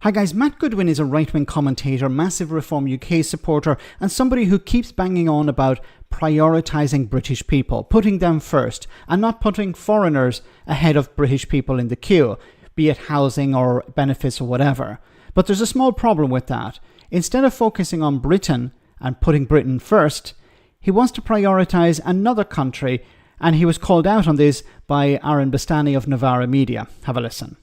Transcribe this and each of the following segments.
Hi guys, Matt Goodwin is a right-wing commentator, massive Reform UK supporter, and somebody who keeps banging on about prioritising British people, putting them first, and not putting foreigners ahead of British people in the queue, be it housing or benefits or whatever. But there's a small problem with that. Instead of focusing on Britain and putting Britain first, he wants to prioritise another country, and he was called out on this by Bastani of Novara Media. Have a listen.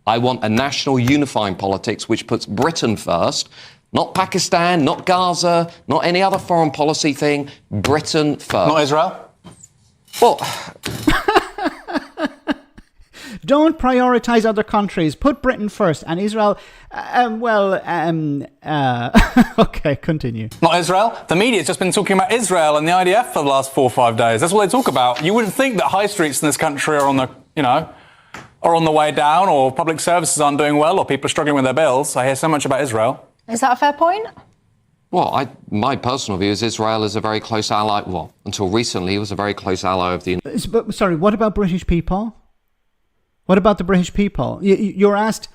I want a national unifying politics which puts Britain first, not Pakistan, not Gaza, not any other foreign policy thing. Britain first. Not Israel? Well, don't prioritise other countries. Put Britain first. And Israel, okay, continue. Not Israel? The media's just been talking about Israel and the IDF for the last 4 or 5 days. That's all they talk about. You wouldn't think that high streets in this country are on the, are on the way down, or public services aren't doing well, or people are struggling with their bills. I hear so much about Israel. Is that a fair point? well, my personal view is Israel is a very close ally. Well, until recently, it was a very close ally of the... Sorry, what about British people? What about the British people? You're asked,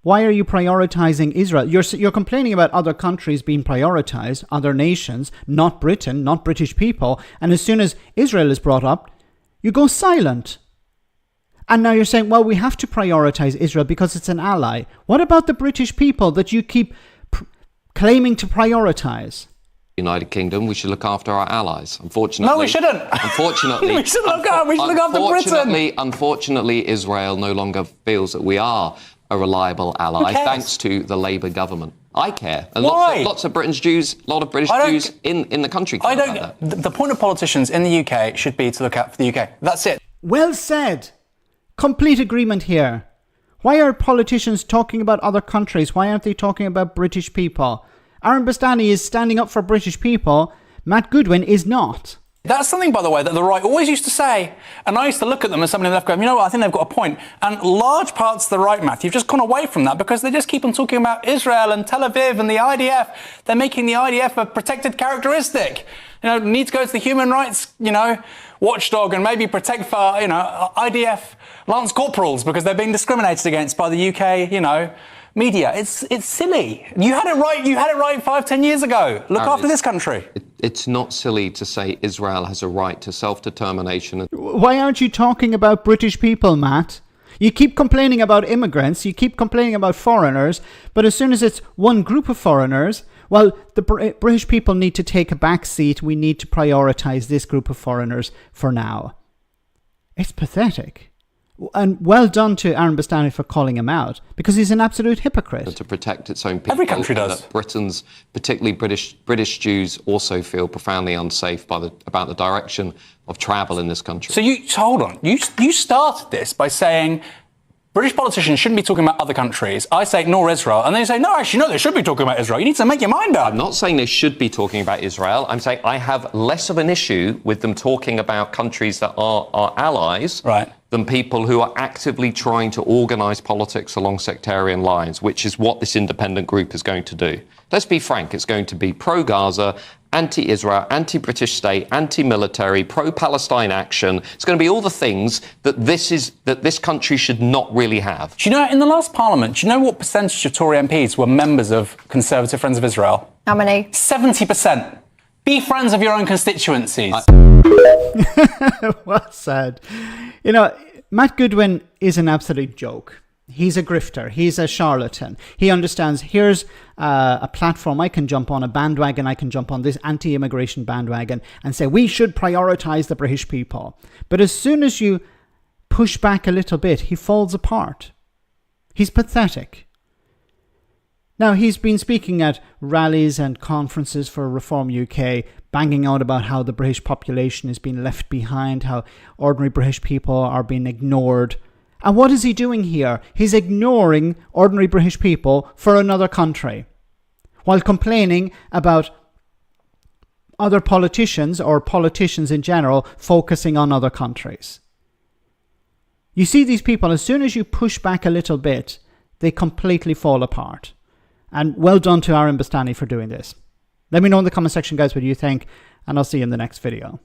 why are you prioritising Israel? You're complaining about other countries being prioritised, other nations, not Britain, not British people. And as soon as Israel is brought up, you go silent. And now you're saying, well, we have to prioritise Israel because it's an ally. What about the British people that you keep claiming to prioritise? United Kingdom, we should look after our allies. Unfortunately... No, we shouldn't. Unfortunately... we should look after Britain. Unfortunately, Israel no longer feels that we are a reliable ally, thanks to the Labour government. I care. And Why? Lots of British Jews in the country care about that. The point of politicians in the UK should be to look out for the UK. That's it. Well said. Complete agreement here. Why are politicians talking about other countries? Why aren't they talking about British people? Bastani is standing up for British people. Matt Goodwin is not. That's something, by the way, that the right always used to say. And I used to look at them as somebody on the left going, you know what, I think they've got a point. And large parts of the right, Matthew, have just gone away from that because they just keep on talking about Israel and Tel Aviv and the IDF. They're making the IDF a protected characteristic. Need to go to the human rights, watchdog and maybe protect for, IDF lance corporals because they're being discriminated against by the UK, media. It's silly. You had it right. You had it right 5-10 years ago. Look after this country. It's not silly to say Israel has a right to self-determination. Why aren't you talking about British people, Matt? You keep complaining about immigrants, you keep complaining about foreigners, but as soon as it's one group of foreigners, well, the British people need to take a back seat. We need to prioritise this group of foreigners for now. It's pathetic. And well done to Bastani for calling him out, because he's an absolute hypocrite. To protect its own people. Every country does. Britain's, particularly British Jews, also feel profoundly unsafe about the direction of travel in this country. So hold on. You started this by saying British politicians shouldn't be talking about other countries. I say ignore Israel. And then you say, no, actually, no, they should be talking about Israel. You need to make your mind up. I'm not saying they should be talking about Israel. I'm saying I have less of an issue with them talking about countries that are our allies than people who are actively trying to organise politics along sectarian lines, which is what this independent group is going to do. Let's be frank, it's going to be pro-Gaza, anti-Israel, anti-British state, anti-military, pro-Palestine action. It's going to be all the things that this country should not really have. Do you know, in the last parliament, do you know what percentage of Tory MPs were members of Conservative Friends of Israel? How many? 70%. Be friends of your own constituencies. Well said. Matt Goodwin is an absolute joke. He's a grifter. He's a charlatan. He understands, here's a platform I can jump on, a bandwagon I can jump on, this anti-immigration bandwagon, and say we should prioritise the British people. But as soon as you push back a little bit, he falls apart. He's pathetic. Now, he's been speaking at rallies and conferences for Reform UK, banging out about how the British population is being left behind, how ordinary British people are being ignored. And what is he doing here? He's ignoring ordinary British people for another country, while complaining about other politicians or politicians in general focusing on other countries. You see these people, as soon as you push back a little bit, they completely fall apart. And well done to Bastani for doing this. Let me know in the comment section, guys, what you think, and I'll see you in the next video.